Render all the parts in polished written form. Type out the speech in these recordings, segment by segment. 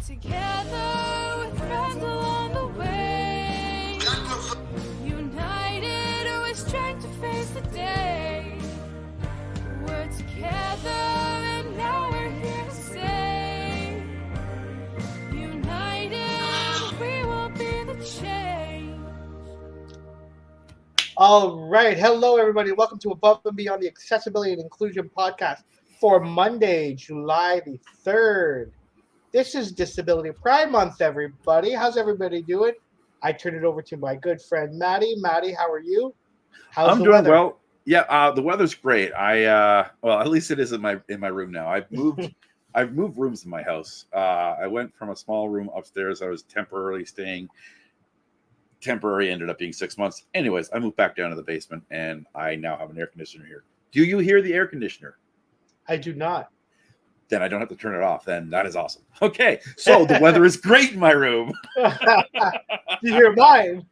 Together with friends along the way, united with strength to face the day. We're together and now we're here to say, united we will be the change. All right. Hello, everybody. Welcome to Above and Beyond the Accessibility and Inclusion Podcast for Monday, July the 3rd. This is Disability Pride Month, everybody. How's everybody doing? I turn it over to my good friend, Maddy. Maddy, how are you? How's the weather? Well. Yeah, the weather's great. Well, at least it is in my room now. I've moved rooms in my house. I went from a small room upstairs. I was temporarily staying. Temporary ended up being 6 months. Anyways, I moved back down to the basement, and I now have an air conditioner here. Do you hear the air conditioner? I do not. Then I don't have to turn it off. Then that is awesome. Okay, so the weather is great in my room. You hear mine?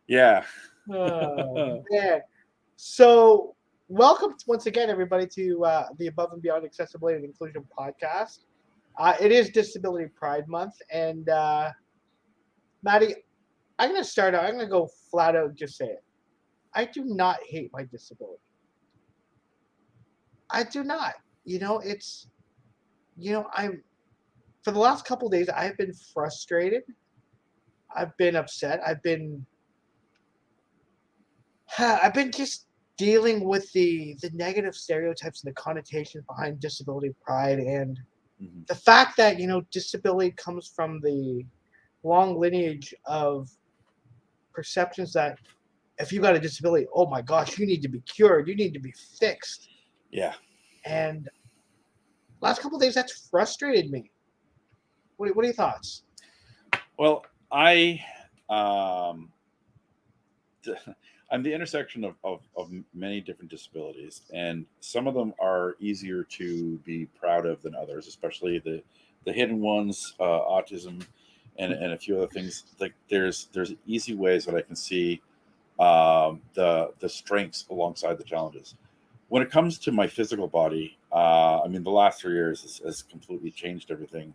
Yeah. Oh, man. So, welcome once again, everybody, to the Above and Beyond Accessibility and Inclusion Podcast. It is Disability Pride Month, and Maddy, I'm going to start out. I'm going to go flat out and just say it. I do not hate my disability. I do not. For the last couple of days, I've been frustrated. I've been upset. I've been just dealing with the negative stereotypes and the connotations behind disability pride, and the fact that disability comes from the long lineage of perceptions that if you got a disability, oh my gosh, you need to be cured, you need to be fixed. Yeah. And last couple of days, that's frustrated me. What are your thoughts? Well, I'm the intersection of many different disabilities, and some of them are easier to be proud of than others, especially the hidden ones, autism, and a few other things. Like there's easy ways that I can see the strengths alongside the challenges. When it comes to my physical body, the last 3 years has completely changed everything,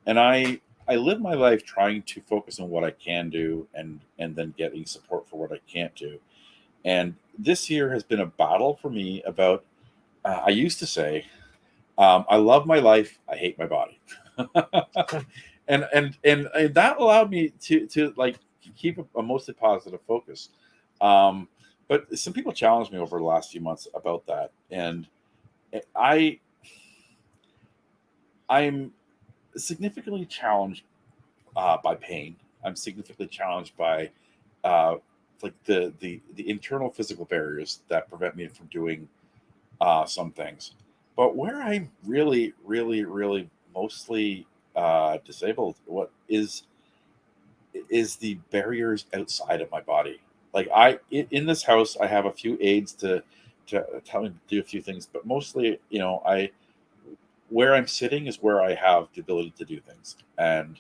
and I live my life trying to focus on what I can do and then getting support for what I can't do. And this year has been a battle for me about, I used to say, I love my life, I hate my body. and that allowed me to like keep a mostly positive focus. But some people challenged me over the last few months about that. And I'm significantly challenged by pain. I'm significantly challenged by the internal physical barriers that prevent me from doing some things. But where I'm really, really, really mostly disabled, what is the barriers outside of my body. Like in this house, I have a few aids to tell me to do a few things, but mostly, where I'm sitting is where I have the ability to do things, and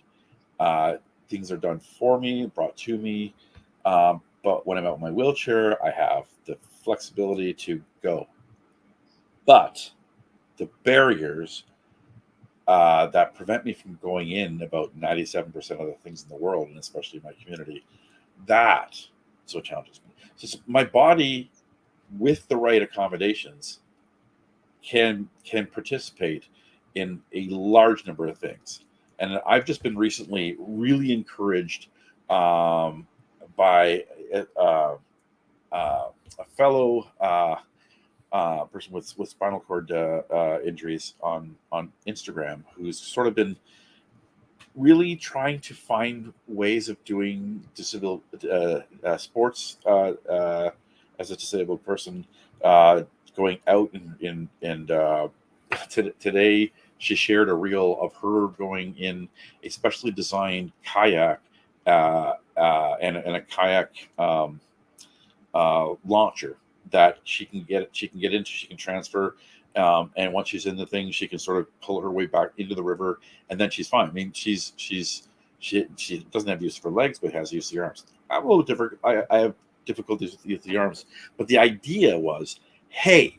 things are done for me, brought to me. But when I'm out in my wheelchair, I have the flexibility to go. But the barriers that prevent me from going in about 97% of the things in the world, and especially my community, that so challenges me. So my body, with the right accommodations, can participate in a large number of things. And I've just been recently really encouraged by a fellow person with spinal cord injuries on Instagram, who's sort of been really trying to find ways of doing sports as a disabled person, going out and today she shared a reel of her going in a specially designed kayak and a kayak launcher that she can get into, she can transfer, and once she's in the thing, she can sort of pull her way back into the river, and then she's fine. I mean, she doesn't have use for legs, but has use of the arms. I'm a little different. I have difficulties with the arms, but the idea was, hey,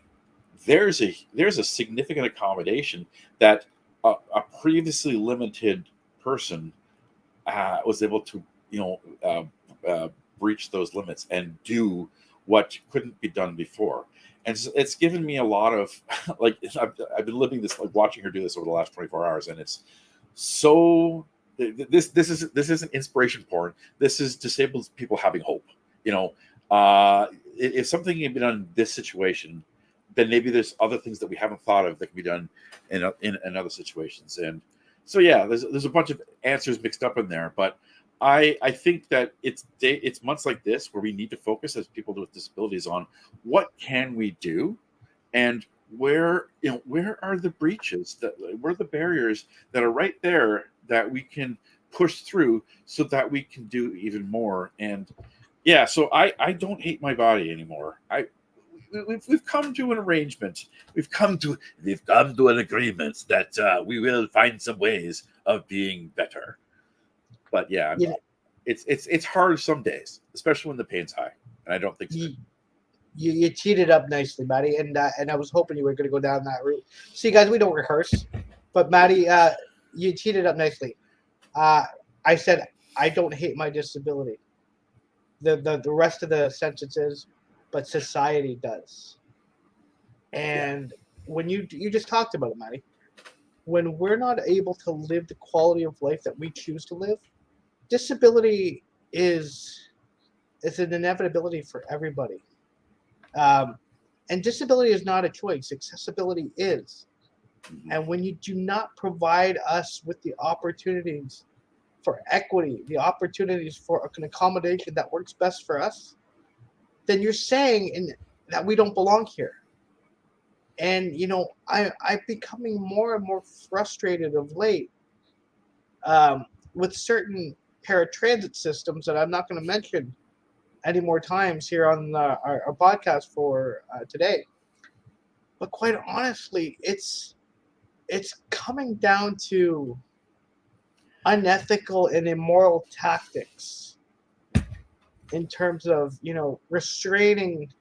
there's a significant accommodation that a previously limited person was able to, breach those limits and do what couldn't be done before. And it's given me a lot of like I've been living this, like watching her do this over the last 24 hours, and it's so this isn't inspiration porn. This is disabled people having hope. If something can be done in this situation, then maybe there's other things that we haven't thought of that can be done in other situations. And so yeah, there's a bunch of answers mixed up in there, but I think that it's months like this where we need to focus as people with disabilities on what can we do, and where are the breaches, where are the barriers that are right there that we can push through so that we can do even more. And yeah, so I don't hate my body anymore. We've come to an arrangement. We've come to an agreement that we will find some ways of being better. But yeah, it's hard some days, especially when the pain's high, and I don't think so. You teed it up nicely, Maddy, and I was hoping you were going to go down that route. See, guys, we don't rehearse, but Maddy, you teed it up nicely. I said I don't hate my disability. The rest of the sentence is, but society does. And when you just talked about it, Maddy, when we're not able to live the quality of life that we choose to live, disability is an inevitability for everybody. And disability is not a choice. Accessibility is. And when you do not provide us with the opportunities for equity, the opportunities for an accommodation that works best for us, then you're saying that we don't belong here. And, I'm becoming more and more frustrated of late with certain paratransit systems that I'm not going to mention any more times here on our podcast for today. But quite honestly, it's coming down to unethical and immoral tactics in terms of, restraining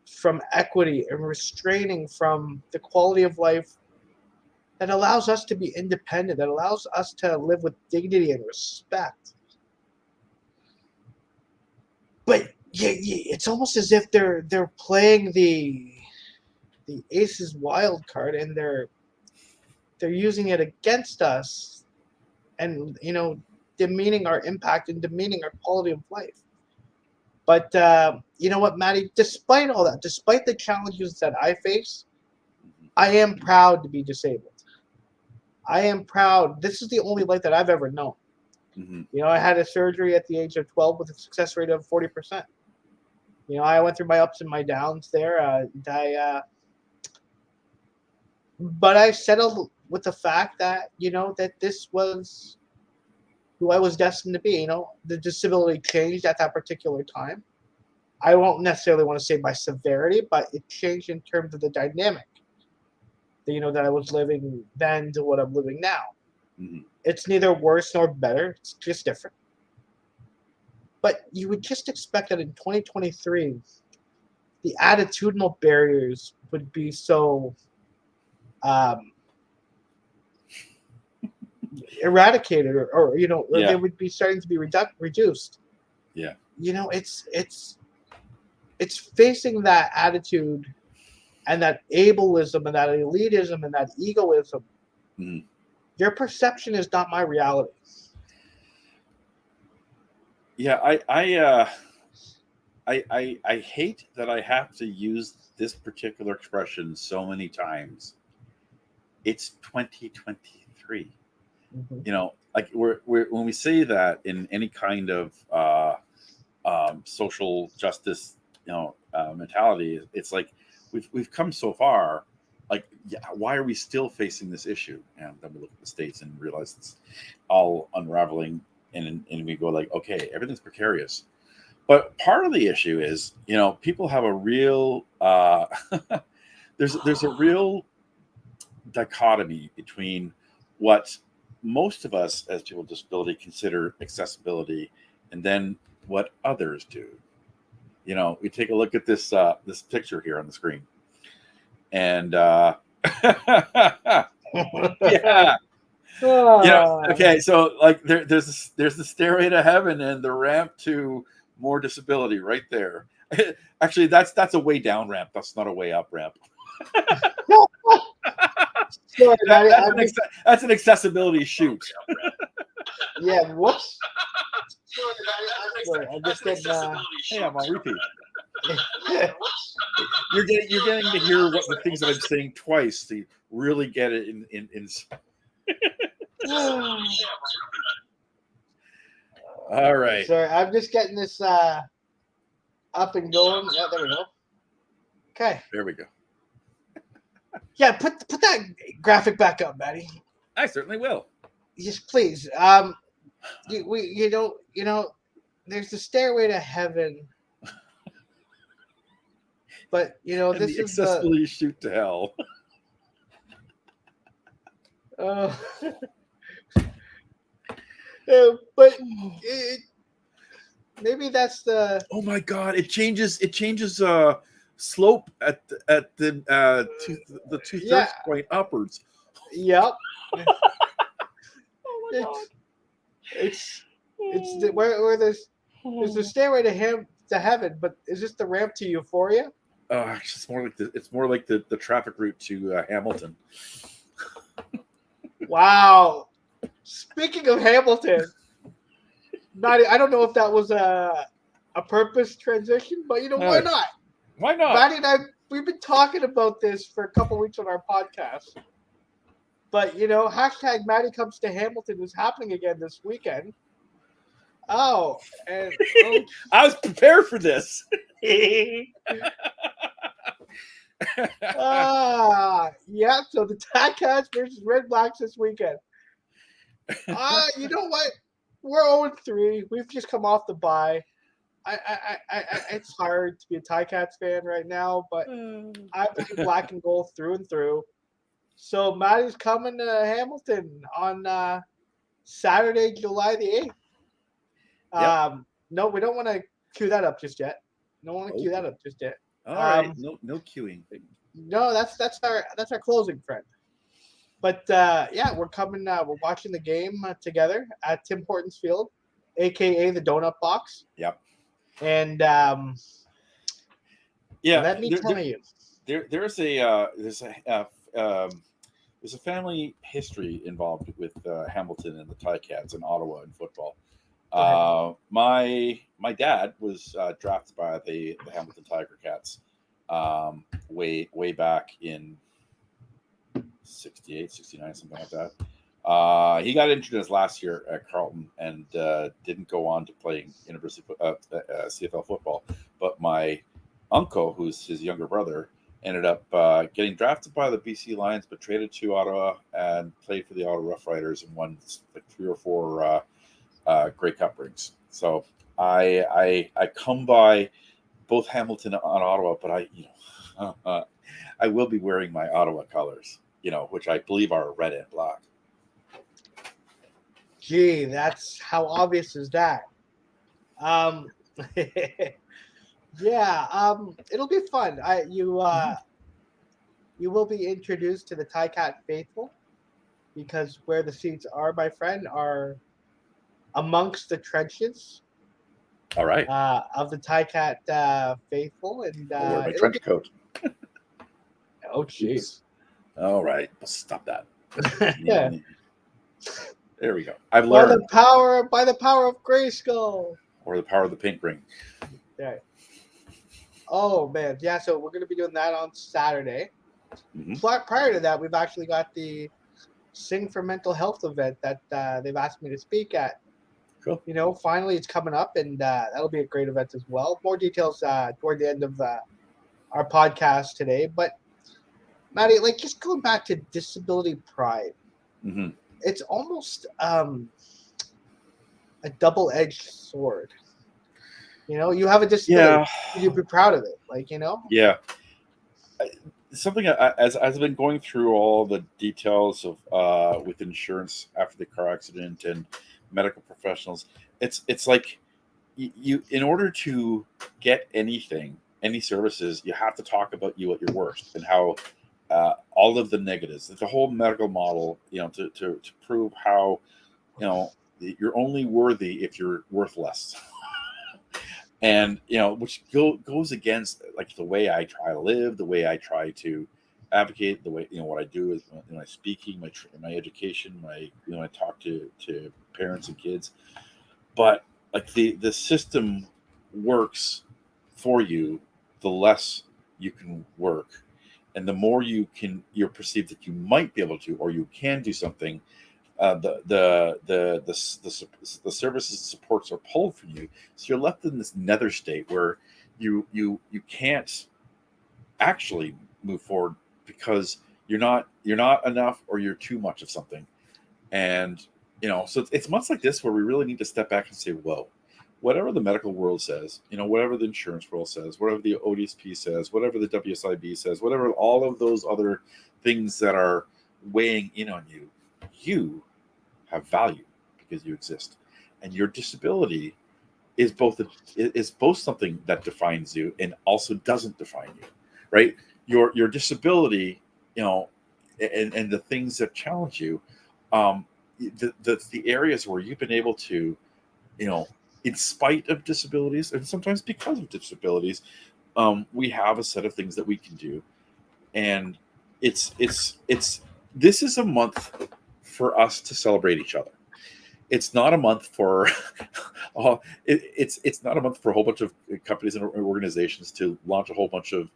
from equity and restraining from the quality of life that allows us to be independent, that allows us to live with dignity and respect. But yeah, it's almost as if they're playing the Aces wild card, and they're using it against us, and demeaning our impact and demeaning our quality of life. But you know what, Maddy? Despite all that, despite the challenges that I face, I am proud to be disabled. I am proud. This is the only life that I've ever known. Mm-hmm. I had a surgery at the age of 12 with a success rate of 40%. I went through my ups and my downs there. But I settled with the fact that, that this was who I was destined to be. The disability changed at that particular time. I won't necessarily want to say by severity, but it changed in terms of the dynamic, that I was living then to what I'm living now. Mm-hmm. It's neither worse nor better. It's just different. But you would just expect that in 2023, the attitudinal barriers would be so eradicated, or they would be starting to be reduced. Yeah. It's facing that attitude and that ableism and that elitism and that egoism. Mm-hmm. Their perception is not my reality. Yeah, I hate that I have to use this particular expression so many times. It's 2023. Mm-hmm. Like we're when we say that in any kind of social justice, mentality, it's like we've come so far. Like, why are we still facing this issue? And then we look at the States and realize it's all unraveling, and we go like, okay, everything's precarious. But part of the issue is, people have a real there's a real dichotomy between what most of us as people with disability consider accessibility, and then what others do. We take a look at this picture here on the screen. And yeah, Okay, so like there's the stairway to heaven and the ramp to more disability right there. Actually, that's a way down ramp. That's not a way up ramp. Sorry, Maddie, That's an accessibility shoot. Yeah, whoops. Sorry, I'm just getting. Hey, I'm on repeat. You're getting to hear what the things that I'm saying twice to really get it in. All right. Sorry, I'm just getting this up and going. Yeah, there we go. Okay. There we go. Yeah, put that graphic back up, Maddie. I certainly will. Yes, please. You know, there's the stairway to heaven, but you know, And this the is accessibility shoot to hell. But maybe that's the. Oh my God! It changes slope at the 2/3 point upwards. Yep. Oh my God! It's where there's the stairway to heaven, but is this the ramp to euphoria? It's more like the traffic route to Hamilton. Wow. Speaking of Hamilton, Maddie, I don't know if that was a purpose transition, but you know, why not? Why not? Maddie and I, we've been talking about this for a couple weeks on our podcast. But, you know, hashtag Maddie comes to Hamilton is happening again this weekend. Oh, and I was prepared for this. Yeah, so the Ticats versus Red Blacks this weekend. You know what? We're 0-3. We've just come off the bye. It's hard to be a Ticats fan right now, but I believe black and gold through and through. So Maddie's coming to Hamilton on Saturday, July the 8th. Yep. No, we don't want to cue that up just yet. All right, no queuing. No, that's our closing friend. But yeah, we're coming. We're watching the game together at Tim Hortons Field, aka the Donut Box. Yep. And yeah, let me tell you, there's a family history involved with Hamilton and the Ticats and Ottawa in football. My dad was drafted by the Hamilton Tiger Cats way back in 68, 69, something like that. He got injured his last year at Carleton and didn't go on to play university CFL football. But my uncle, who's his younger brother, ended up getting drafted by the BC Lions, but traded to Ottawa and played for the Ottawa Rough Riders and won like 3 or 4 Grey Cup rings. So I come by both Hamilton and Ottawa, but I will be wearing my Ottawa colors, which I believe are red and black. Gee, that's how obvious is that? Yeah, it'll be fun. You will be introduced to the Ticat faithful, because where the seats are, my friend, are amongst the trenches. All right. Of the Ticat faithful, and I'll wear my trench coat. Oh, jeez. All right, stop that. Yeah. There we go. I've learned by the power of Grayskull, or the power of the pink ring. Yeah. Oh man, yeah. So we're gonna be doing that on Saturday. Mm-hmm. Prior to that, we've actually got the Sing for Mental Health event that they've asked me to speak at. Cool. Finally it's coming up, and that'll be a great event as well. More details toward the end of our podcast today. But Maddie, just going back to disability pride, mm-hmm. It's almost a double-edged sword. You have a disability. Yeah. You'd be proud of it, Yeah. Something as I've been going through all the details of with insurance after the car accident and medical professionals, it's like you in order to get any services, you have to talk about you at your worst and how all of the negatives. The whole medical model, to prove how, you're only worthy if you're worth less. And which goes against like the way I try to live, the way I try to advocate, the way what I do is my speaking, my education, I talk to parents and kids. But like the system works for you, the less you can work, and the more you're perceived that you might be able to, or you can do something. The services and supports are pulled from you, so you're left in this nether state where you can't actually move forward because you're not enough, or you're too much of something. And so it's months like this where we really need to step back and say, whoa, whatever the medical world says, whatever the insurance world says, whatever the ODSP says, whatever the WSIB says, whatever all of those other things that are weighing in on you, you have value because you exist, and your disability is both something that defines you and also doesn't define you, right? Your disability, and the things that challenge you, the areas where you've been able to, in spite of disabilities and sometimes because of disabilities, we have a set of things that we can do, and it's this is a month for us to celebrate each other. It's not a month for it's not a month for a whole bunch of companies and organizations to launch a whole bunch of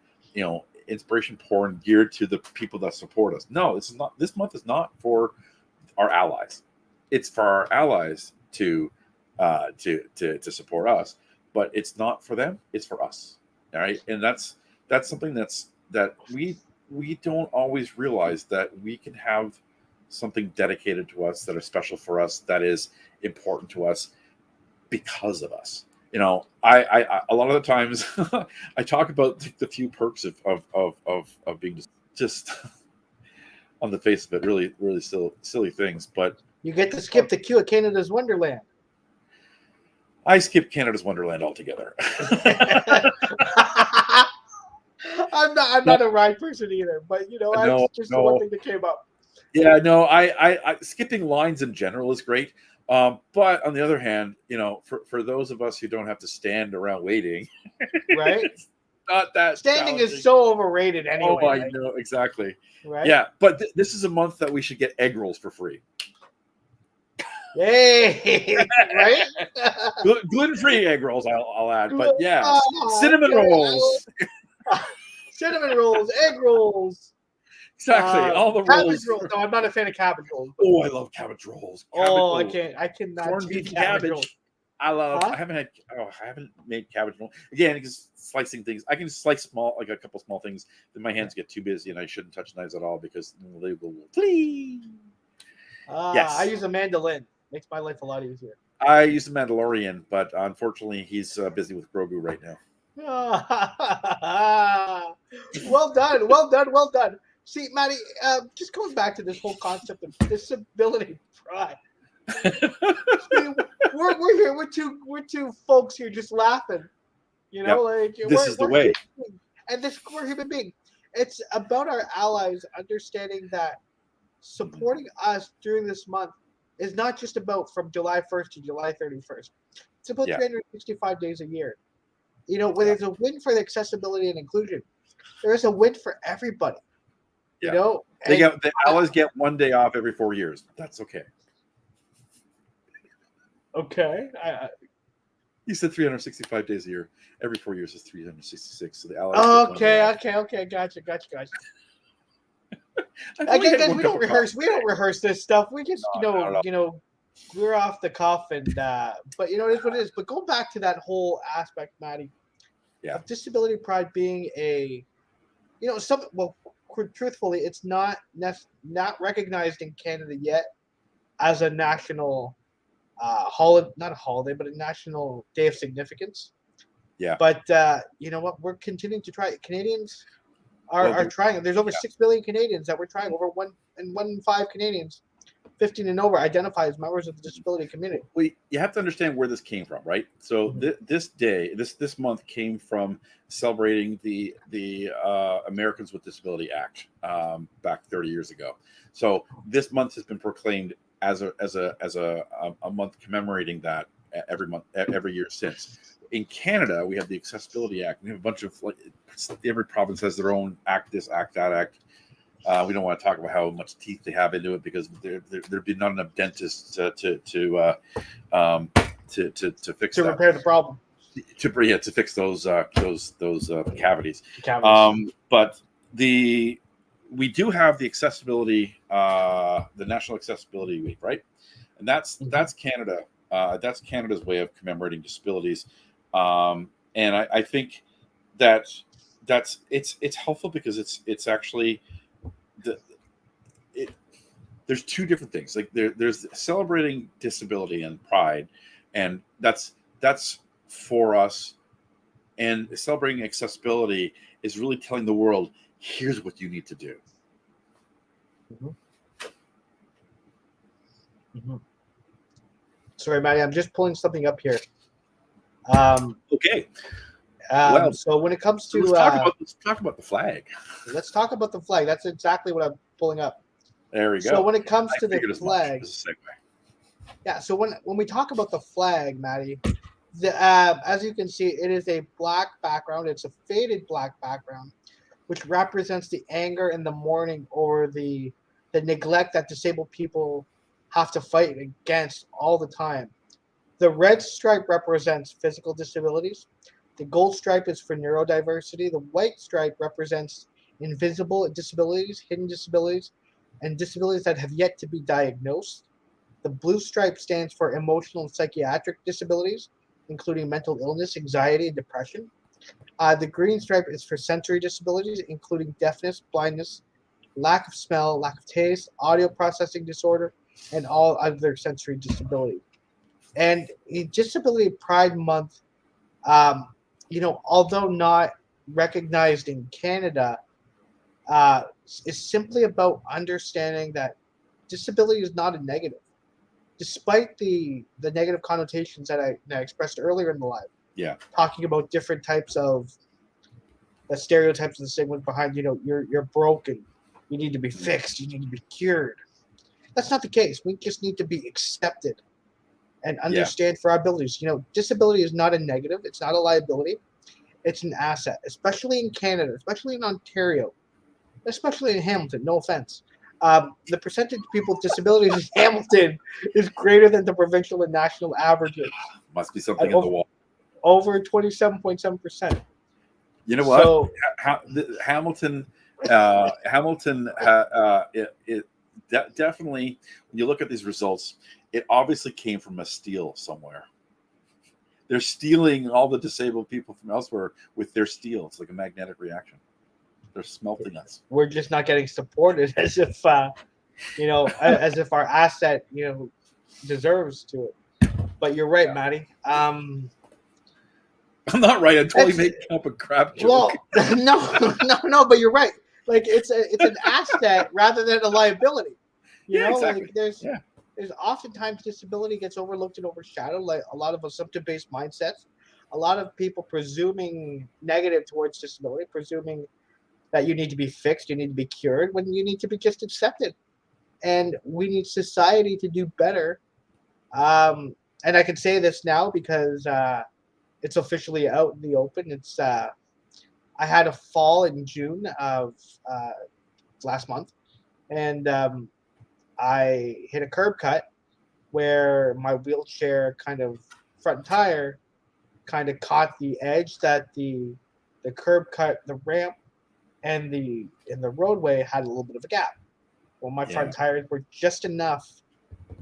inspiration porn geared to the people that support us. No, this month is not for our allies. It's for our allies to support us, but it's not for them, it's for us. All right. And that's something that we don't always realize, that we can have something dedicated to us, that is special for us, that is important to us because of us. I a lot of the times I talk about the few perks of being just on the face of it, really, really silly things. But you get to skip the queue at Canada's Wonderland. I skipped Canada's Wonderland altogether. I'm not a ride person either, but it's just the one thing that came up. Yeah, no, I skipping lines in general is great. But on the other hand, for those of us who don't have to stand around waiting, right? It's not that standing is so overrated anyway. Oh, I know, exactly. Right? Yeah, but this is a month that we should get egg rolls for free. Yay! Right? Gluten-free egg rolls, I'll add. But yeah, cinnamon rolls. Cinnamon rolls, egg rolls. Exactly. All the cabbage rolls. No, I'm not a fan of cabbage rolls. Oh, I love cabbage rolls. I cannot corned do beef cabbage rolls. I love. Huh? I haven't made cabbage rolls. Again, because slicing things, I can slice a couple small things. Then my hands get too busy, and I shouldn't touch knives at all because they will flee. Yes. I use a mandolin. Makes my life a lot easier. I use the Mandalorian, but unfortunately, he's busy with Grogu right now. Well done. See, Maddy, just going back to this whole concept of disability pride. we're here. We're two folks here just laughing. Like this is the way. And we're human beings. It's about our allies understanding that supporting us during this month is not just about from July 1st to July 31st. It's about 365 days a year. When there's a win for the accessibility and inclusion, there is a win for everybody. Yeah. The allies get 1 day off every 4 years. That's okay. Okay. You said 365 days a year. Every 4 years is 366. So the allies. Okay. Gotcha. Again, we don't rehearse. We don't rehearse this stuff. We just, we're off the cuff, and but it is what it is. But go back to that whole aspect, Maddy. Yeah. Of disability pride being a, truthfully, it's not recognized in Canada yet as a national not a holiday, but a national day of significance. Yeah. But you know what? We're continuing to try it. Canadians are trying. There's over 6 million Canadians that we're trying. Over 1 in 5 Canadians 15 and over identify as members of the disability community. Well, you have to understand where this came from, right? So Mhm. this month came from celebrating the Americans with Disability Act back 30 years ago. So this month has been proclaimed as a month commemorating that every year since. In Canada, we have the Accessibility Act. We have a bunch of every province has their own act, this act, that act. We don't want to talk about how much teeth they have into it because there'd be not enough dentists to fix To that. repair the problem. To fix those cavities. But we do have the accessibility, the National Accessibility Week, right? And that's Canada. That's Canada's way of commemorating disabilities, and I think that's it's helpful because it's actually there's two different things. Like there's celebrating disability and pride, and that's for us. And celebrating accessibility is really telling the world, here's what you need to do. Sorry, Maddy, I'm just pulling something up here. Okay. So when it comes to let's talk about the flag. Let's talk about the flag. That's exactly what I'm pulling up. There we go. So when it comes to the flag, yeah. So when we talk about the flag, Maddy, as you can see, it is a black background. It's a faded black background, which represents the anger and the mourning over the neglect that disabled people have to fight against all the time. The red stripe represents physical disabilities. The gold stripe is for neurodiversity. The white stripe represents invisible disabilities, hidden disabilities, and disabilities that have yet to be diagnosed. The blue stripe stands for emotional and psychiatric disabilities, including mental illness, anxiety, and depression. The green stripe is for sensory disabilities, including deafness, blindness, lack of smell, lack of taste, audio processing disorder, and all other sensory disabilities. And in Disability Pride Month, although not recognized in Canada, is simply about understanding that disability is not a negative, despite the negative connotations that I expressed earlier in the live. Yeah, talking about different types of the stereotypes and the stigmas behind, you're broken, you need to be fixed, you need to be cured. That's not the case. We just need to be accepted and understand for our abilities. Disability is not a negative. It's not a liability. It's an asset, especially in Canada, especially in Ontario, especially in Hamilton. No offense. The percentage of people with disabilities in Hamilton is greater than the provincial and national averages. Must be something in the wall. Over 27.7%. You know what? So, Hamilton, definitely, when you look at these results, it obviously came from a steal somewhere. They're stealing all the disabled people from elsewhere with their steal. It's like a magnetic reaction. They're smelting us. We're just not getting supported as if, as if our asset, deserves to it. But you're right, Maddy. I'm not right. I'm totally making up a crap joke. Well, no, but you're right. Like it's an asset rather than a liability. Exactly. Like there's oftentimes disability gets overlooked and overshadowed. Like a lot of assumptive-based mindsets, a lot of people presuming negative towards disability, presuming that you need to be fixed, you need to be cured, when you need to be just accepted. And we need society to do better. And I can say this now because it's officially out in the open. It's I had a fall in June of last month, and I hit a curb cut where my wheelchair kind of front tire kind of caught the edge that the curb cut, the ramp, and the roadway had a little bit of a gap. Well, my front tires were just enough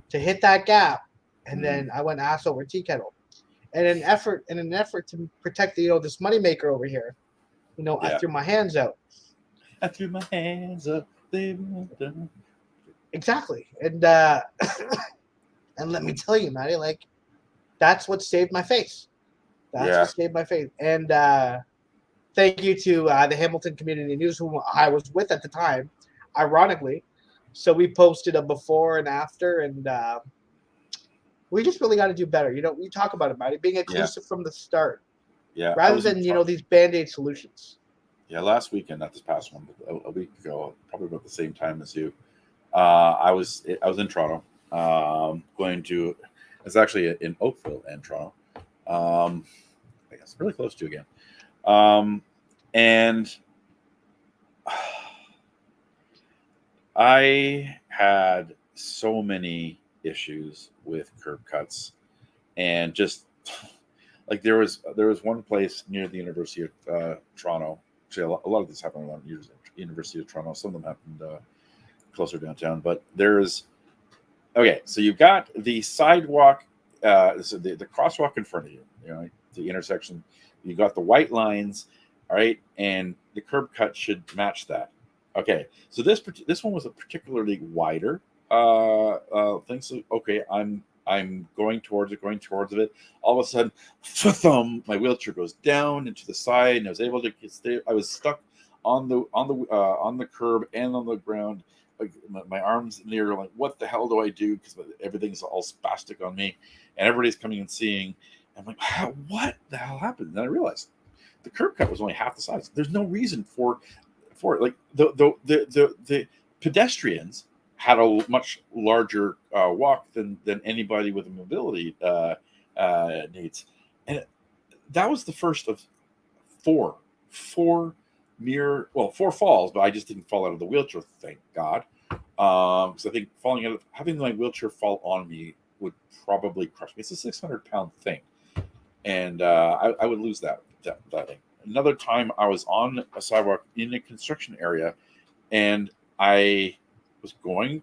to hit that gap, and then I went ass over tea kettle. And in an effort to protect this moneymaker over here, I threw my hands out. I threw my hands up. Exactly, and and let me tell you, Maddy, like that's what saved my face. That's what saved my face. And thank you to the Hamilton Community News, whom I was with at the time. Ironically, So we posted a before and after, and we just really got to do better. We talk about it, Maddy, being inclusive from the start, Yeah, I rather was in than Toronto. these band-aid solutions. Yeah, last weekend, not this past one, but a week ago, probably about the same time as you. I was in Toronto, going to. It's actually in Oakville and Toronto. I guess really close to again. And I had so many issues with curb cuts, and just like there was one place near the University of Toronto. Actually, a lot of this happened around the University of Toronto. Some of them happened closer downtown, but there's okay. So you've got the sidewalk, so the crosswalk in front of you. The intersection. You got the white lines, all right, and the curb cut should match that. Okay, so this one was a particularly wider thing. So okay, I'm going towards it. All of a sudden, my wheelchair goes down into the side, and I was able to stay. I was stuck on the curb and on the ground. Like my arms in the air, like what the hell do I do? Because everything's all spastic on me, and everybody's coming and seeing. I'm like, what the hell happened? And then I realized the curb cut was only half the size. There's no reason for it. Like the pedestrians had a much larger walk than anybody with a mobility needs, and that was the first of four four falls, but I just didn't fall out of the wheelchair, thank God. Because I think having my wheelchair fall on me would probably crush me. It's a 600-pound thing, and I would lose that thing. Another time, I was on a sidewalk in a construction area, and I was going,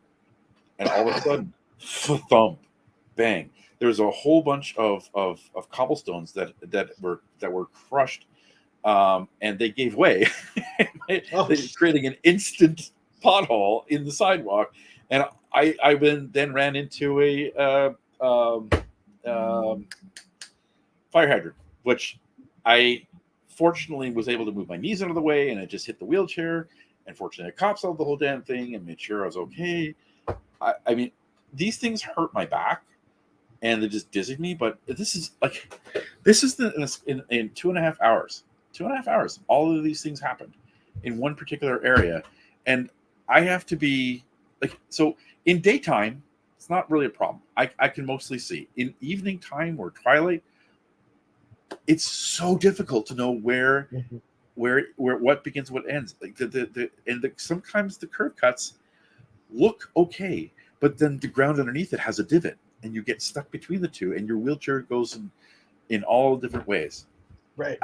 and all of a sudden, thump, bang! There was a whole bunch of cobblestones that were crushed, and they gave way, creating an instant pothole in the sidewalk. And I then ran into a fire hydrant, which I fortunately was able to move my knees out of the way, and I just hit the wheelchair. And fortunately, the cops saw the whole damn thing and made sure I was okay. I mean, these things hurt my back, and they just dizzy me. But this is in 2.5 hours. 2.5 hours. All of these things happened in one particular area, and I have to be like, so in daytime, it's not really a problem. I can mostly see. In evening time or twilight, it's so difficult to know where what begins, what ends. Like sometimes the curve cuts look okay, but then the ground underneath it has a divot, and you get stuck between the two, and your wheelchair goes in all different ways. Right.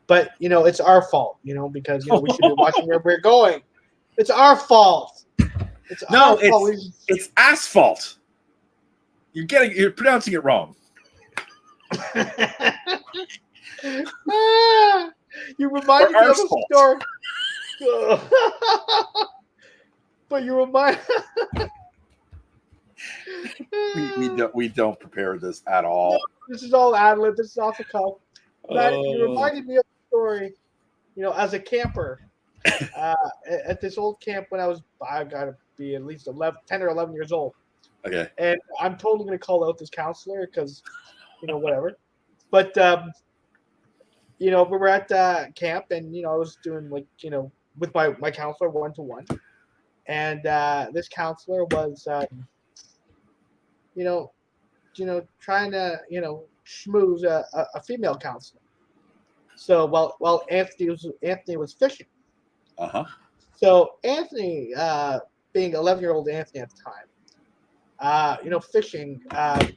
But it's our fault, because we should be watching where we're going. It's our fault. It's asphalt. You're pronouncing it wrong. You reminded me of a story. But you remind we don't prepare this at all. This is all ad lib. This is off the cuff. You reminded me of a story. As a camper, at this old camp when I gotta be at least 10 or 11 years old. Okay. And I'm totally gonna call out this counselor because, whatever. But we were at camp, and I was doing with my counselor 1-to-1, and this counselor was trying to schmooze a female counselor. So while Anthony was fishing. So Anthony, being 11-year-old Anthony at the time, fishing, had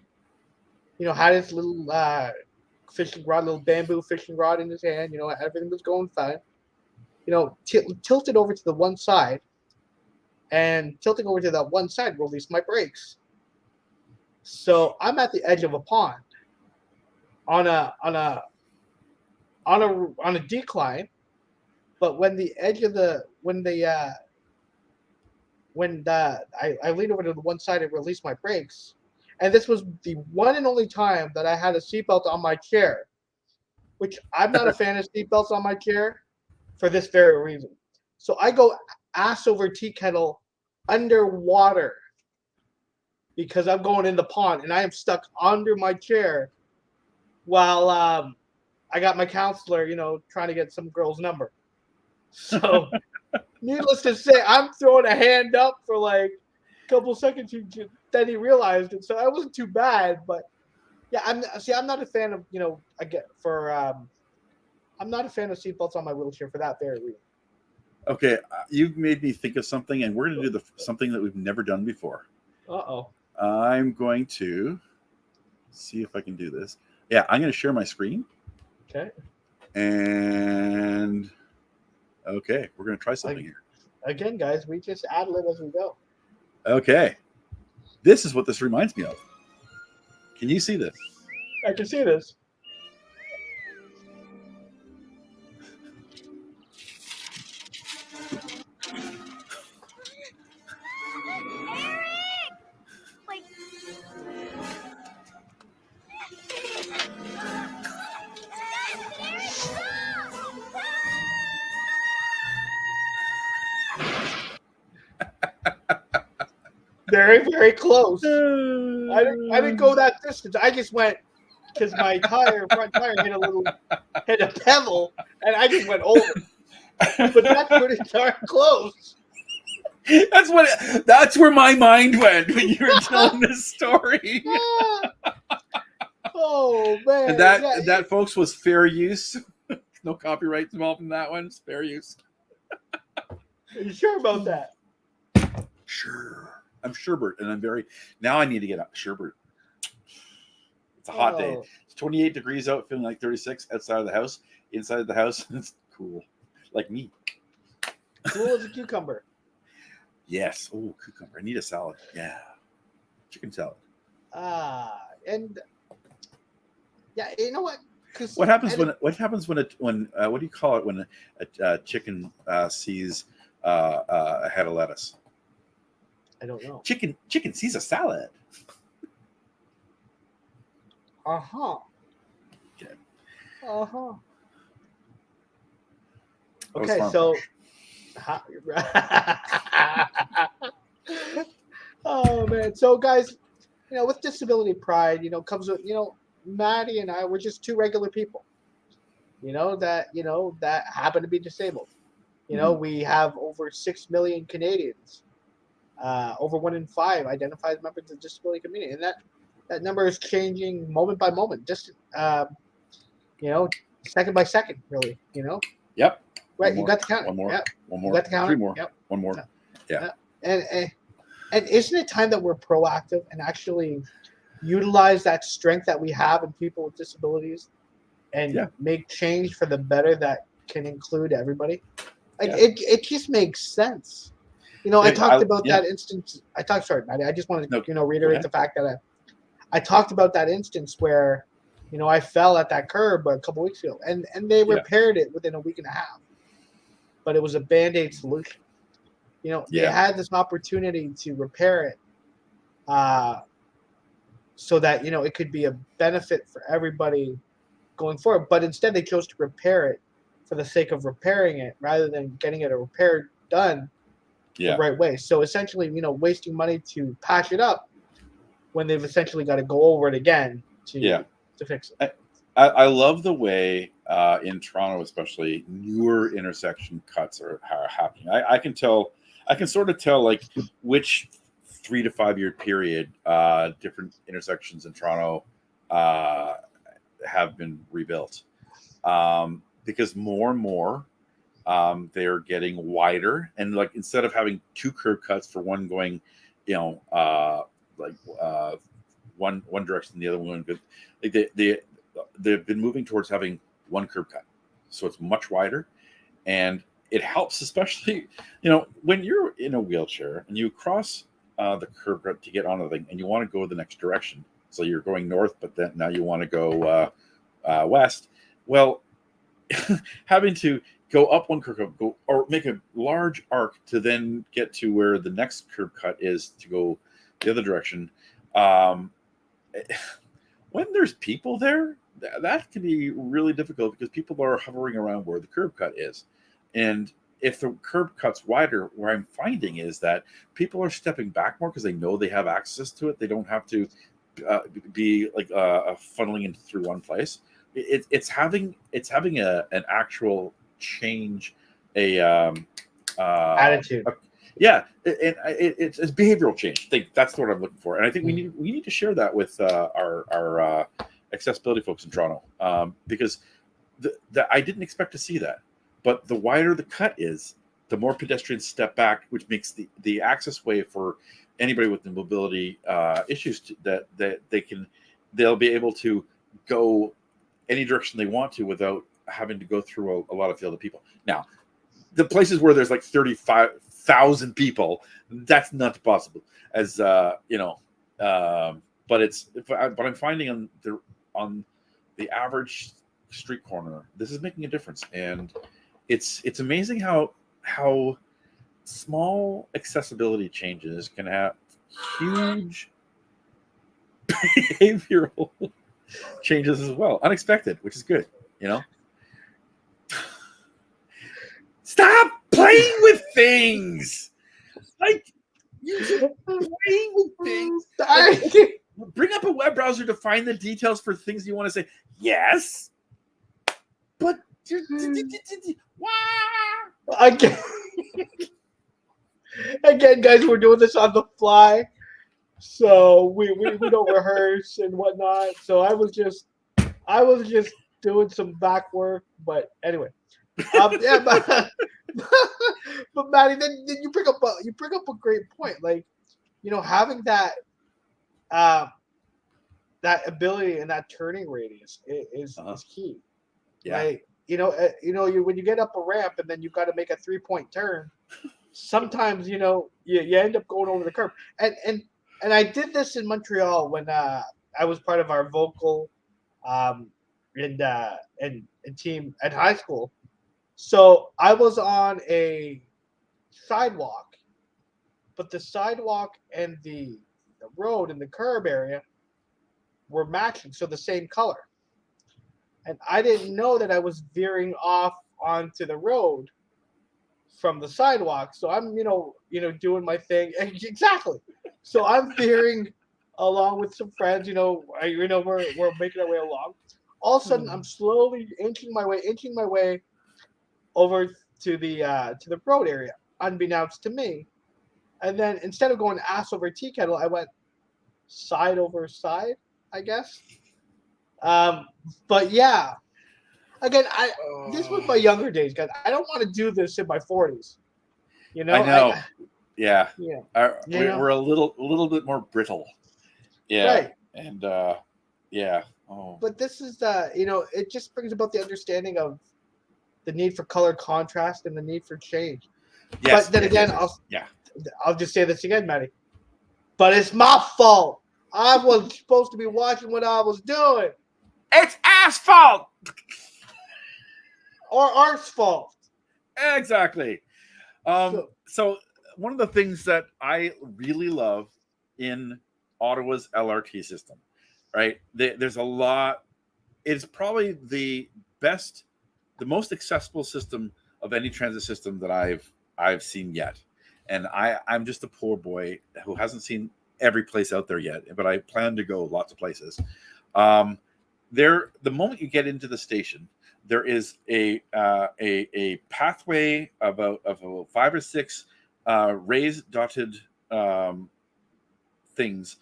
his little fishing rod, little bamboo fishing rod in his hand. Everything was going fine. Tilted over to the one side, and tilting over to that one side released my brakes. So I'm at the edge of a pond on a decline, but when I leaned over to the one side and released my brakes, and this was the one and only time that I had a seatbelt on my chair, which I'm not a fan of seatbelts on my chair for this very reason. So I go ass over tea kettle underwater because I'm going in the pond and I am stuck under my chair while I got my counselor, trying to get some girl's number. So, needless to say, I'm throwing a hand up for like a couple seconds. Then he realized it, so that wasn't too bad. But yeah, I'm not a fan of I'm not a fan of seatbelts on my wheelchair for that very reason. Okay, you've made me think of something, and we're going to do something that we've never done before. Uh-oh. I'm going to see if I can do this. Yeah, I'm going to share my screen. Okay. And okay, we're going to try something here. Again, guys, we just ad-lib as we go. Okay. This is what this reminds me of. Can you see this? I can see this. Very, very close. I didn't go that distance. I just went because my front tire hit a pebble, and I just went over. But that's pretty darn close. That's where my mind went when you were telling this story. Oh man! And that folks was fair use. No copyright involved in that one. It's fair use. Are you sure about that? Sure. I'm Sherbert, and now I need to get up. Sherbert. It's a hot day. It's 28 degrees out, feeling like 36 outside of the house. Inside of the house, it's cool. Like me. Cool as a cucumber. Yes. Oh, cucumber. I need a salad. Yeah. Chicken salad. And yeah, you know what? What happens when what do you call it when a chicken sees a head of lettuce? I don't know. Chicken sees a salad. Uh-huh. Okay. Uh-huh. Okay, so oh man. So guys, with disability pride, comes with, Maddy and I, we're just two regular people. That happen to be disabled. We have over 6 million Canadians. Over 1 in 5 identified members of the disability community, and that number is changing moment by moment, just second by second, really. Yep. Right, you got the count. One more. Yep. One more. You got the counter. 3 more. Yep. One more. Yeah. And isn't it time that we're proactive and actually utilize that strength that we have in people with disabilities and make change for the better that can include everybody? It just makes sense. I talked about that instance. Sorry, Maddy. I just wanted to, reiterate the fact that I talked about that instance where, I fell at that curb a couple weeks ago, and they repaired it within a week and a half. But it was a Band-Aid solution. They had this opportunity to repair it, so that it could be a benefit for everybody going forward. But instead, they chose to repair it for the sake of repairing it rather than getting it done the right way. So essentially, wasting money to patch it up when they've essentially got to go over it again to fix it. I love the way in Toronto, especially, newer intersection cuts are happening. I can sort of tell like which 3 to 5 year period different intersections in Toronto have been rebuilt, because more and more they're getting wider, and like instead of having 2 curb cuts for one going, one direction, the other one good. Like they've been moving towards having 1 curb cut, so it's much wider, and it helps, especially when you're in a wheelchair and you cross the curb cut to get onto the thing, and you want to go the next direction. So you're going north, but then now you want to go west. Well, having to go up 1 curb cut, or make a large arc to then get to where the next curb cut is to go the other direction. When there's people there, that can be really difficult because people are hovering around where the curb cut is, and if the curb cuts wider, what I'm finding is that people are stepping back more because they know they have access to it. They don't have to be like funneling into through one place. It's having an actual change, Attitude. It's behavioral change. I think that's what I'm looking for, and I think we need to share that with our accessibility folks in Toronto, because I didn't expect to see that. But the wider the cut is, the more pedestrians step back, which makes the access way for anybody with the mobility issues that they'll be able to go any direction they want to without having to go through a lot of field of people. Now, the places where there's like 35,000 people, that's not possible. As but I'm finding on the average street corner, this is making a difference, and it's amazing how small accessibility changes can have huge behavioral changes as well, unexpected, which is good. Stop playing with things. Like, you're playing with things. Bring up a web browser to find the details for things you want to say. Yes, but again, guys, we're doing this on the fly, so we don't rehearse and whatnot. So I was just doing some back work, but anyway, yeah, but Maddy, then you bring up a great point, like, having that that ability and that turning radius is key. Yeah. Like, when you get up a ramp and then you've got to make a 3-point turn, sometimes you end up going over the curb. And I did this in Montreal when I was part of our vocal and team at high school. So I was on a sidewalk, but the sidewalk and the road and the curb area were matching, so the same color. And I didn't know that I was veering off onto the road from the sidewalk. So I'm, doing my thing. Exactly. So I'm veering along with some friends. We're making our way along. All of a sudden, I'm slowly inching my way over to the road area, unbeknownst to me. And then instead of going ass over tea kettle, I went side over side, I guess. But yeah, again, this was my younger days, guys. I don't want to do this in my 40s. I know. Yeah. Yeah. We're a little bit more brittle. Yeah. Right. And yeah. Oh. But this is it just brings about the understanding of the need for color contrast and the need for change. Yes. But then again, yes. I'll just say this again, Maddy. But it's my fault. I was supposed to be watching what I was doing. It's asphalt. Or art's fault. Exactly. So one of the things that I really love in Ottawa's LRT system, right? There's a lot. It's probably the most accessible system of any transit system that I've seen yet. And I'm just a poor boy who hasn't seen every place out there yet, but I plan to go lots of places. The moment you get into the station, there is a pathway of about 5 or 6 raised dotted things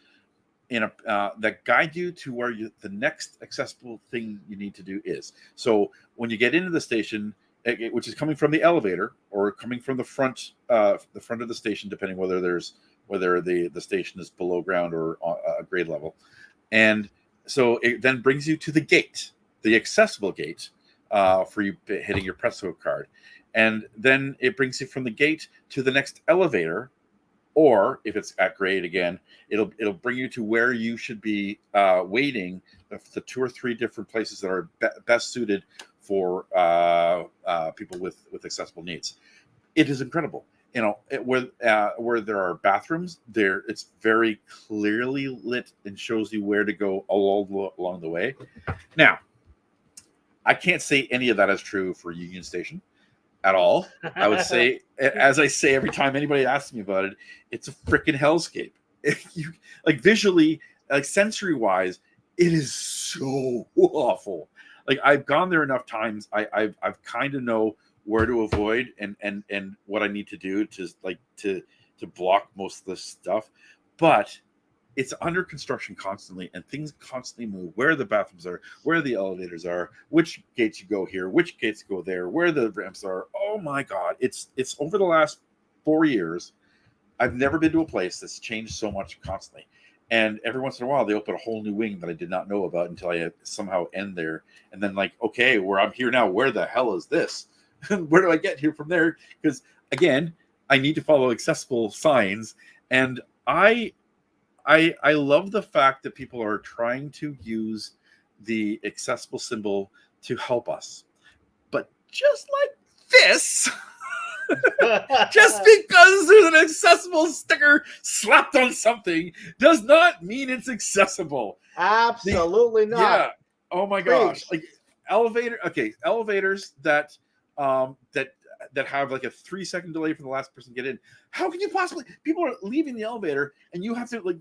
that guide you to where the next accessible thing you need to do is. So when you get into the station, which is coming from the elevator or coming from the front of the station, depending whether the station is below ground or a grade level, and so it then brings you to the gate, the accessible gate, for you hitting your Presto card, and then it brings you from the gate to the next elevator, or if it's at grade again, it'll bring you to where you should be waiting, the 2 or 3 different places that are best suited for people with accessible needs. It is incredible. Where there are bathrooms, it's very clearly lit and shows you where to go along the way. Now, I can't say any of that is true for Union Station. at all. I would say, as I say every time anybody asks me about it, it's a freaking hellscape. You, like visually, like sensory wise, it is so awful. Like I've gone there enough times. I've kind of know where to avoid and what I need to do to block most of this stuff. But it's under construction constantly, and things constantly move. Where the bathrooms are, where the elevators are, which gates you go here, which gates go there, where the ramps are. Oh my God! It's over the last 4 years. I've never been to a place that's changed so much constantly. And every once in a while, they open a whole new wing that I did not know about until I somehow end there. And then, like, okay, where I'm here now, where the hell is this? Where do I get here from there? Because again, I need to follow accessible signs, and I love the fact that people are trying to use the accessible symbol to help us. But just like this, just because there's an accessible sticker slapped on something does not mean it's accessible. Absolutely not. Yeah. Oh my gosh. Like elevators that that have like a 3-second delay for the last person to get in. How can you possibly? People are leaving the elevator, and you have to like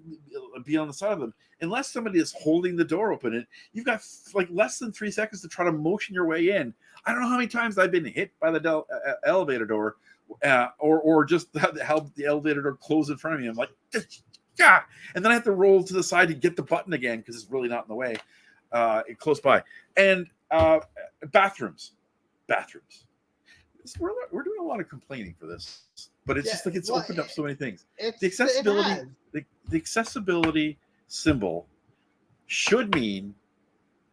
be on the side of them. Unless somebody is holding the door open, you've got like less than 3 seconds to try to motion your way in. I don't know how many times I've been hit by the elevator door, or just held the elevator door close in front of me. I'm like, yeah, and then I have to roll to the side to get the button again because it's really not in the way, close by. And bathrooms. We're doing a lot of complaining for this, but it's just like it's opened up so many things. The accessibility symbol should mean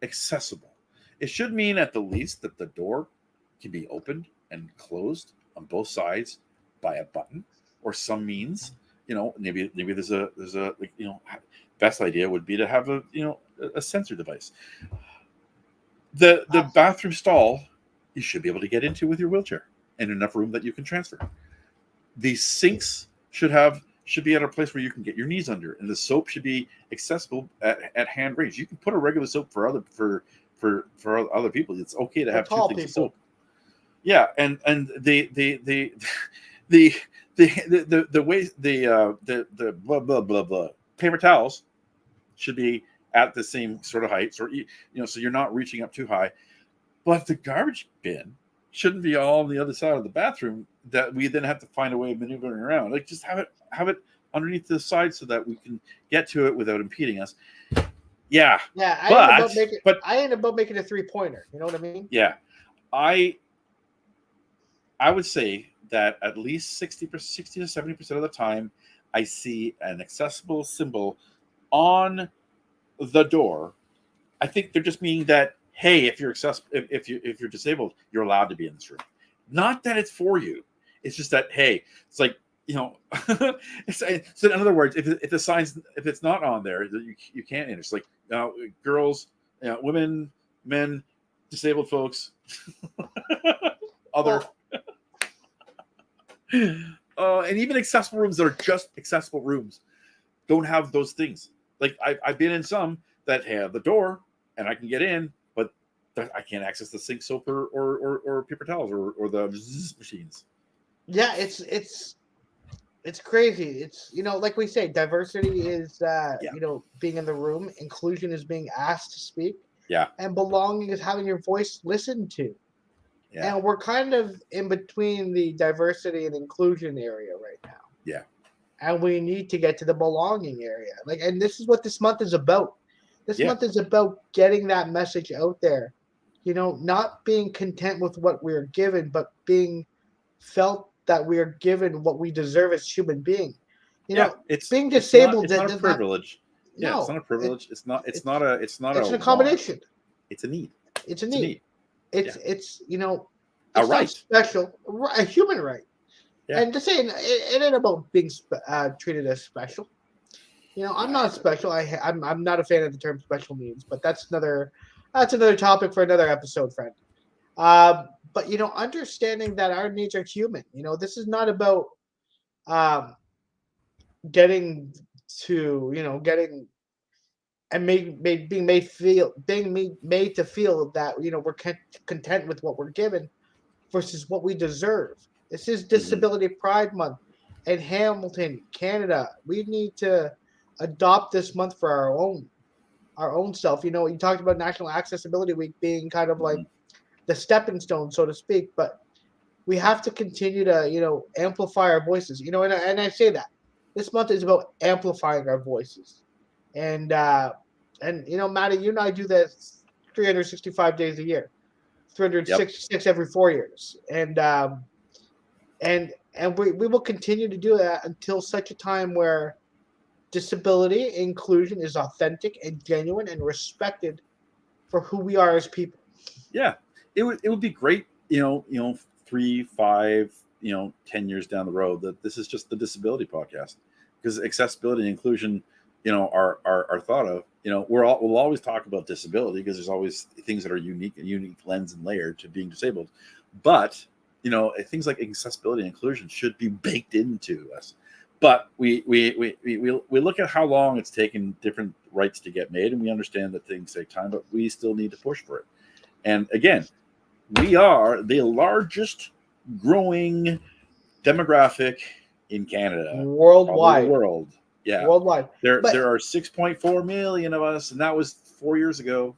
accessible. It should mean at the least that the door can be opened and closed on both sides by a button or some means. You know, maybe there's a like, you know, best idea would be to have a sensor device. The bathroom stall you should be able to get into with your wheelchair and enough room that you can transfer. The sinks should be at a place where you can get your knees under, and the soap should be accessible at hand range. You can put a regular soap for other people. It's okay to have two things of soap. Yeah, and the way the blah blah blah blah paper towels should be at the same sort of height, or so you're not reaching up too high. But the garbage bin shouldn't be all on the other side of the bathroom that we then have to find a way of maneuvering around. Like just have it underneath the side so that we can get to it without impeding us. Yeah. Yeah. I ended up making a 3-pointer. You know what I mean? Yeah. I would say that at least 60 to 70% of the time I see an accessible symbol on the door. I think they're just meaning that, hey, if you're disabled, you're allowed to be in this room. Not that it's for you. It's just that, hey, it's like, so in other words, if it's not on there, you can't enter. It's like girls, women, men, disabled folks, other. And even accessible rooms that are just accessible rooms don't have those things. Like I've been in some that have the door and I can get in, but I can't access the sink soap or paper towels or the machines. Yeah, it's crazy. It's like we say, diversity is being in the room, inclusion is being asked to speak. Yeah. And belonging is having your voice listened to. Yeah. And we're kind of in between the diversity and inclusion area right now. Yeah. And we need to get to the belonging area. And this is what this month is about. This month is about getting that message out there. Not being content with what we're given, but being felt that we are given what we deserve as human beings. It's being disabled. It's not a privilege. No, it's not a privilege. It's an accommodation. Want. It's a need. It's a need. It's a right. Special, a human right. Yeah. And to say it ain't about being treated as special. I'm not special. I'm not a fan of the term special needs, but that's another topic for another episode, friend. But understanding that our needs are human. This is not about getting and being made to feel that we're content with what we're given. versus what we deserve. This is Disability Pride Month in Hamilton, Canada. We need to adopt this month for our own self. You know, you talked about National Accessibility Week being kind of like the stepping stone, so to speak, but we have to continue to, you know, amplify our voices. You know, and I say that this month is about amplifying our voices, and you know, Maddie, you and I do this 365 days a year, 366 every 4 years, and we will continue to do that until such a time where disability inclusion is authentic and genuine and respected for who we are as people. Yeah, it would be great, you know, 3, 5, 10 years down the road that this is just the disability podcast, because accessibility and inclusion, you know, are thought of. You know, we'll always talk about disability because there's always things that are unique lens and layer to being disabled, but you know, things like accessibility and inclusion should be baked into us. But we look at how long it's taken different rights to get made, and we understand that things take time, but we still need to push for it. And again, we are the largest growing demographic in Canada, Worldwide. the world. Yeah, worldwide. There are 6.4 million of us, and that was 4 years ago.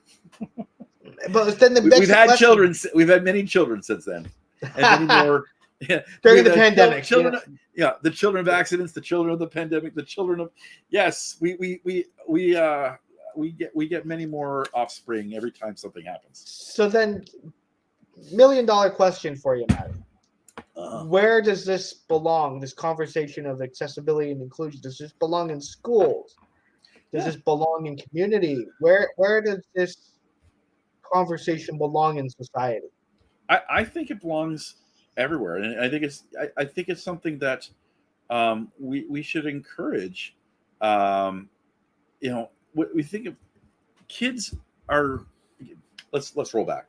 But then we've had children. We've had many children since then, and many more. Yeah, during the pandemic. Children, the children of accidents, the children of the pandemic, the children of we get many more offspring every time something happens. So then, $1 million question for you, Matt. Where does this belong? This conversation of accessibility and inclusion, does this belong in schools? Does this belong in community? Where does this conversation belong in society? I think it belongs everywhere, and I think it's something that we should encourage. You know, we think of kids are. Let's roll back.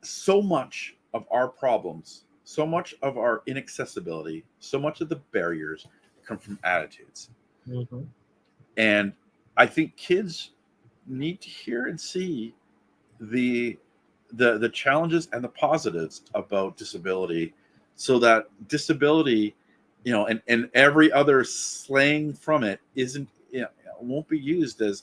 So much of our problems, so much of our inaccessibility, so much of the barriers come from attitudes. Mm-hmm. And I think kids need to hear and see the challenges and the positives about disability, so that disability, you know, and every other slang from it isn't, you know, won't be used as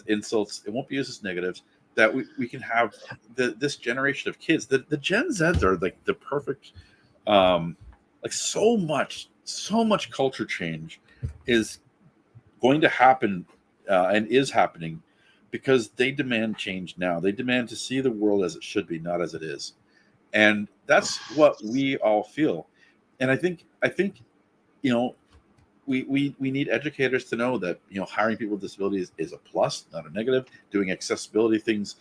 insults. It won't be used as negatives. That we can have this generation of kids. The Gen Zs are like the perfect, like so much culture change is going to happen and is happening because they demand change now. They demand to see the world as it should be, not as it is. And that's what we all feel. And I think, you know, we need educators to know that, you know, hiring people with disabilities is a plus, not a negative. Doing accessibility things,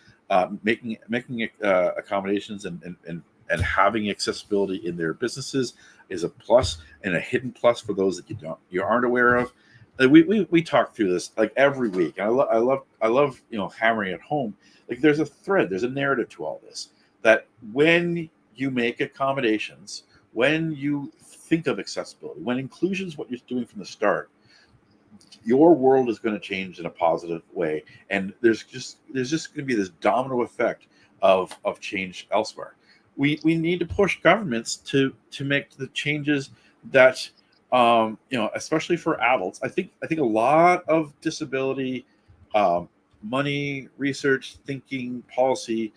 making accommodations and having accessibility in their businesses is a plus, and a hidden plus for those that you aren't aware of. We talk through this like every week. And I love you know, hammering it home. Like there's a thread, there's a narrative to all this, that when you make accommodations, when you think of accessibility, when inclusion is what you're doing from the start, your world is going to change in a positive way, and there's just going to be this domino effect of change elsewhere. We need to push governments to make the changes that you know, especially for adults. I think a lot of disability money, research, thinking, policy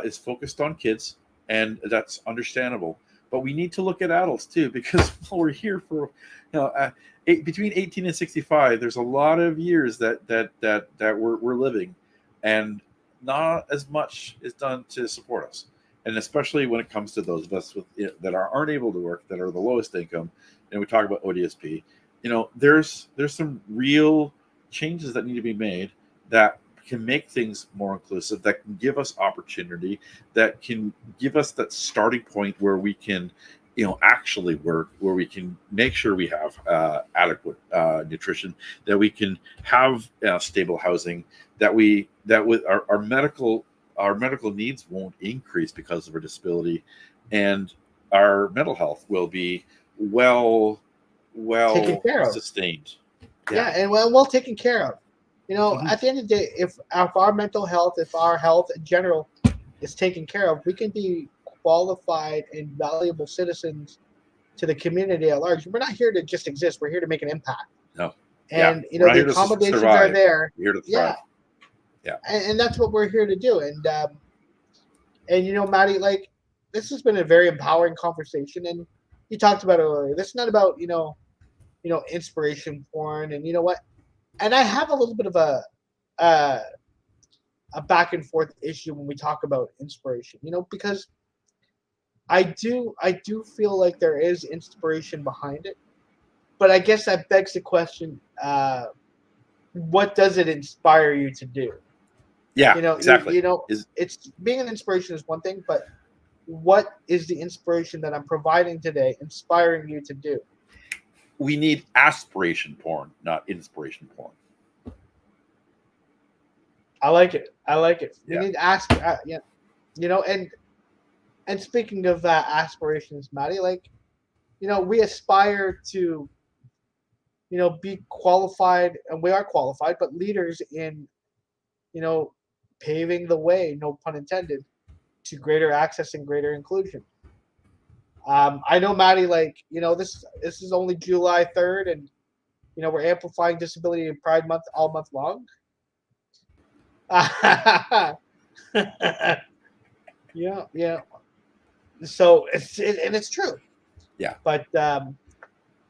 is focused on kids, and that's understandable. But we need to look at adults too, because while we're here for, you know, between 18 and 65, there's a lot of years that we're living, and not as much is done to support us. And especially when it comes to those of us with, you know, that aren't able to work, that are the lowest income, and we talk about ODSP. You know, there's some real changes that need to be made that can make things more inclusive, that can give us opportunity, that can give us that starting point where we can, you know, actually work, where we can make sure we have adequate nutrition, that we can have stable housing, that with our medical needs won't increase because of our disability, and our mental health will be well taken care of. Sustained. Yeah, and well taken care of. You know, at the end of the day, if our mental health, if our health in general is taken care of, we can be qualified and valuable citizens to the community at large. We're not here to just exist. We're here to make an impact. No. And, We're not the here to accommodations survive. are there. We're here to Yeah. thrive. Yeah. And that's what we're here to do. And Maddy, like, this has been a very empowering conversation. And you talked about it earlier. This is not about, inspiration porn. And you know what? And I have a little bit of a back and forth issue when we talk about inspiration, because I do feel like there is inspiration behind it, but I guess that begs the question: what does it inspire you to do? Yeah, exactly. It's being an inspiration is one thing, but what is the inspiration that I'm providing today inspiring you to do? We need aspiration porn, not inspiration porn. I like it. We Yeah. need and speaking of aspirations, Maddy, like, we aspire to, be qualified, and we are qualified, but leaders in, paving the way, no pun intended, to greater access and greater inclusion. I know, Maddy, like, this is only July 3rd, and, we're amplifying Disability Pride Month all month long. Yeah. So it's true. Yeah. But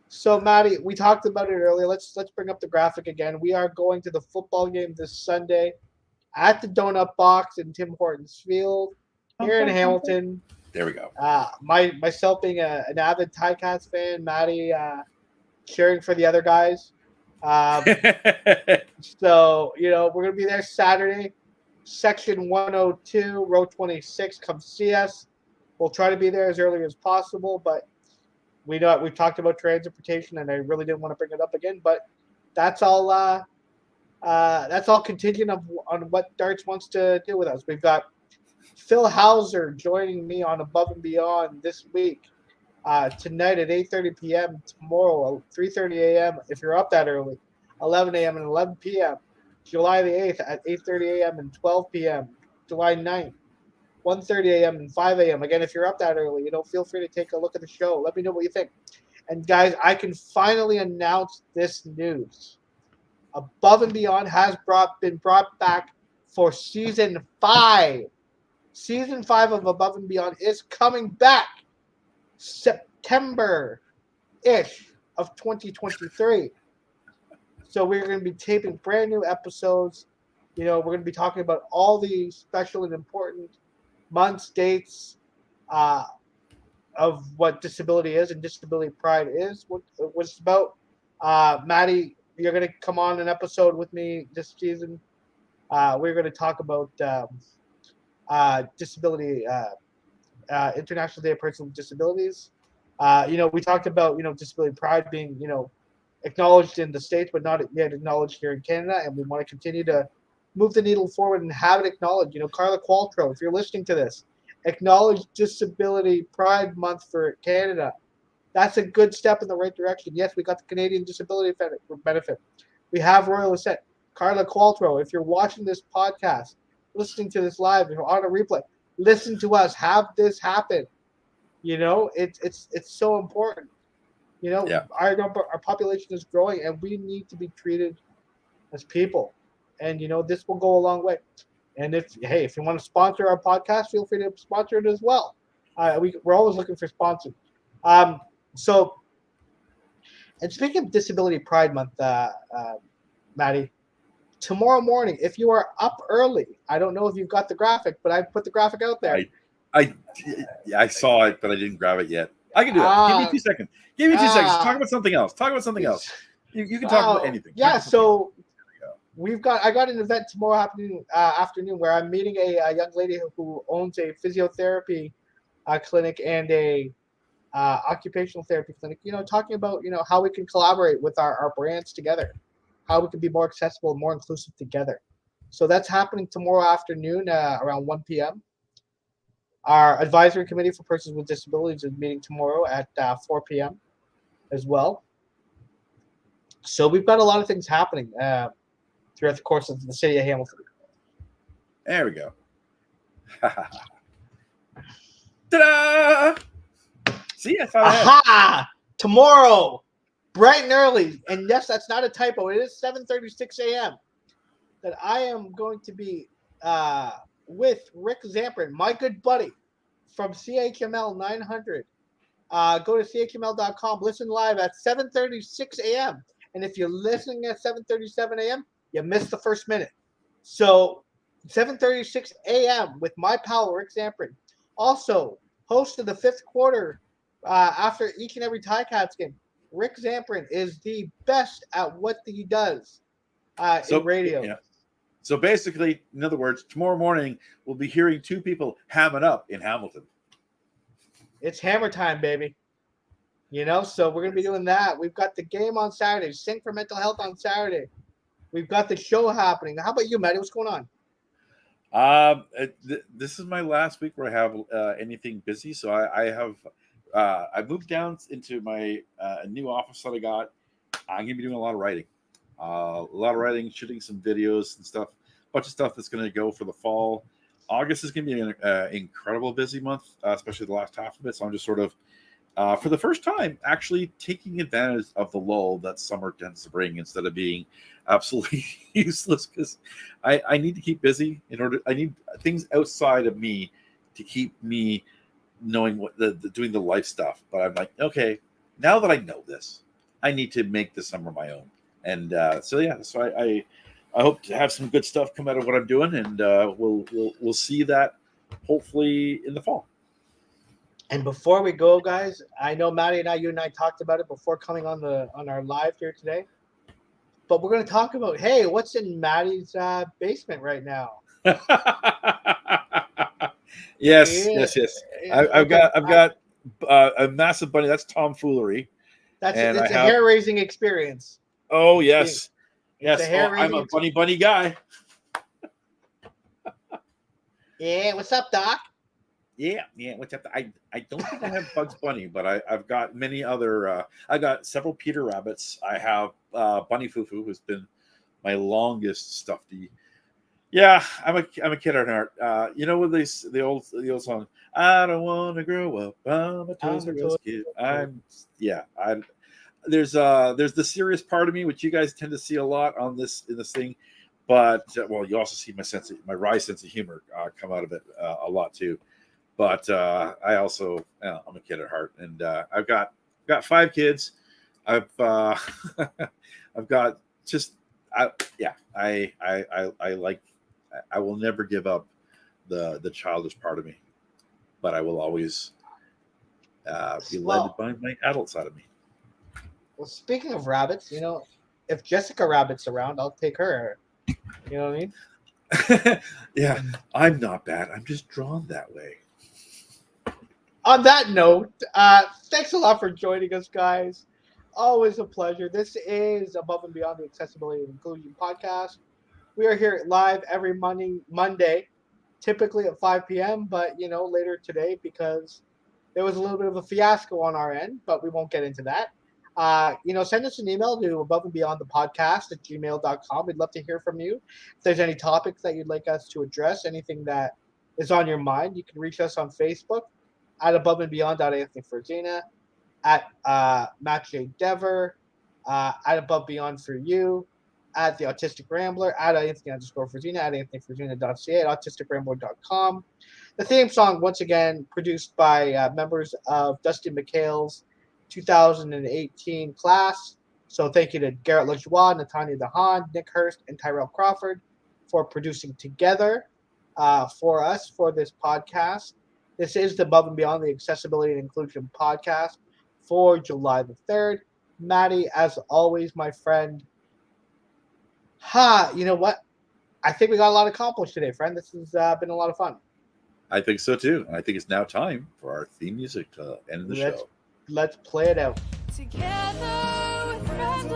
so Maddy, we talked about it earlier. Let's bring up the graphic again. We are going to the football game this Sunday at the Donut Box in Tim Hortons Field here in Hamilton. There we go. Myself being an avid Ticats fan, Maddy cheering for the other guys. So we're gonna be there Saturday, section 102, row 26. Come see us. We'll try to be there as early as possible, but we've talked about transportation, and I really didn't want to bring it up again. But that's all. That's all contingent on what Darts wants to do with us. We've got Phil Hauser joining me on Above and Beyond this week, tonight at 8:30 p.m. Tomorrow, 3:30 a.m. if you're up that early, 11 a.m. and 11 p.m. July the 8th at 8:30 a.m. and 12 p.m. July 9th. 1:30 a.m. and 5 a.m. Again, if you're up that early, feel free to take a look at the show. Let me know what you think. And guys, I can finally announce this news. Above and Beyond has been brought back for season 5. Season 5 of Above and Beyond is coming back September-ish of 2023. So we're going to be taping brand new episodes. We're going to be talking about all the special and important months, dates of what disability is and disability pride is, what it's about. Maddy, you're going to come on an episode with me this season. We're going to talk about disability, International Day of Persons with Disabilities. We talked about, disability pride being, acknowledged in the States, but not yet acknowledged here in Canada. And we want to continue to move the needle forward and have it acknowledged. Carla Qualtrough, if you're listening to this, acknowledge Disability Pride Month for Canada. That's a good step in the right direction. Yes, we got the Canadian Disability Benefit. We have Royal Assent. Carla Qualtrough, if you're watching this podcast, listening to this live, if you're on a replay, listen to us. Have this happen. It's so important. Our population is growing, and we need to be treated as people. And this will go a long way. And if you want to sponsor our podcast, feel free to sponsor it as well. We're always looking for sponsors. So, and speaking of Disability Pride Month, Maddy, tomorrow morning, if you are up early, I don't know if you've got the graphic, but I put the graphic out there. I saw it, but I didn't grab it yet. I can do it. Give me 2 seconds. Give me 2 seconds. Talk about something else. You can talk about anything. Yeah. So I got an event tomorrow afternoon where I'm meeting a young lady who owns a physiotherapy clinic and a occupational therapy clinic. Talking about how we can collaborate with our brands together, how we can be more accessible and more inclusive together. So that's happening tomorrow afternoon around 1 p.m. Our advisory committee for persons with disabilities is meeting tomorrow at 4 p.m. as well. So we've got a lot of things happening throughout the course of the city of Hamilton. There we go. Ta-da! See, I thought I had. Aha! Tomorrow, bright and early, and yes, that's not a typo. It is 7:36 a.m. that I am going to be with Rick Zamperin, my good buddy from CHML 900. Go to chml.com, listen live at 7:36 a.m. And if you're listening at 7:37 a.m., you missed the first minute. So 7:36 a.m. with my pal Rick Zamperin. Also, host of the fifth quarter after each and every Ticats game. Rick Zamperin is the best at what he does in radio. Yeah. So basically, in other words, tomorrow morning we'll be hearing two people hamming up in Hamilton. It's hammer time, baby. You know, so we're going to be doing that. We've got the game on Saturday. Sing for Mental Health on Saturday. We've got the show happening. How about you, Maddy? What's going on? This is my last week where I have anything busy. So I moved down into my new office that I got. I'm going to be doing a lot of writing, shooting some videos and stuff. A bunch of stuff that's going to go for the fall. August is going to be an incredible busy month, especially the last half of it. So I'm just sort of, for the first time, actually taking advantage of the lull that summer tends to bring instead of being absolutely useless, because I need to keep busy I need things outside of me to keep me knowing what doing the life stuff. But I'm like, okay, now that I know this, I need to make the summer my own. And so I hope to have some good stuff come out of what I'm doing, and we'll see that hopefully in the fall. And before we go, guys, I know Maddy and you and I talked about it before coming on our live here today. But we're going to talk about, hey, what's in Maddy's basement right now? Yes. I've got a massive bunny. That's tomfoolery. It's a hair-raising experience. Oh yes, it's I'm a bunny guy. Yeah, what's up, Doc? Yeah. What's up? I don't think I have Bugs Bunny, but I've got many other. I got several Peter Rabbits. I have Bunny Fufu, who's been my longest stuffy. Yeah, I'm a kid at heart. You know what the old song? I don't want to grow up. I'm a Toys R Us kid. There's the serious part of me, which you guys tend to see a lot in this thing, but you also see my wry sense of humor come out of it a lot too. But I also, I'm a kid at heart, and I've got 5 kids. I've got just I will never give up the childish part of me, but I will always be led by my adult side of me. Well, speaking of rabbits, if Jessica Rabbit's around, I'll take her. You know what I mean? Yeah, I'm not bad. I'm just drawn that way. On that note, thanks a lot for joining us, guys. Always a pleasure. This is Above and Beyond the Accessibility and Inclusion Podcast. We are here live every Monday, typically at 5 p.m., but, later today because there was a little bit of a fiasco on our end, but we won't get into that. Send us an email to aboveandbeyondthepodcast@gmail.com. We'd love to hear from you. If there's any topics that you'd like us to address, anything that is on your mind, you can reach us on Facebook at Above and Beyond Anthony Frisina, at Matt J. Dever, at Above Beyond for You, at the Autistic Rambler, at Anthony_Frisina, at AnthonyFrisina.ca, at AutisticRambler.com. The theme song, once again, produced by members of Dusty McHale's 2018 class. So thank you to Garrett LaJoie, Natanya DeHaan, Nick Hurst, and Tyrell Crawford for producing together for us for this podcast. This is the Above and Beyond the Accessibility and Inclusion Podcast for July the 3rd. Maddy, as always, my friend. You know what? I think we got a lot accomplished today, friend. This has been a lot of fun. I think so too. And I think it's now time for our theme music to end the show. Let's play it out. Together with friends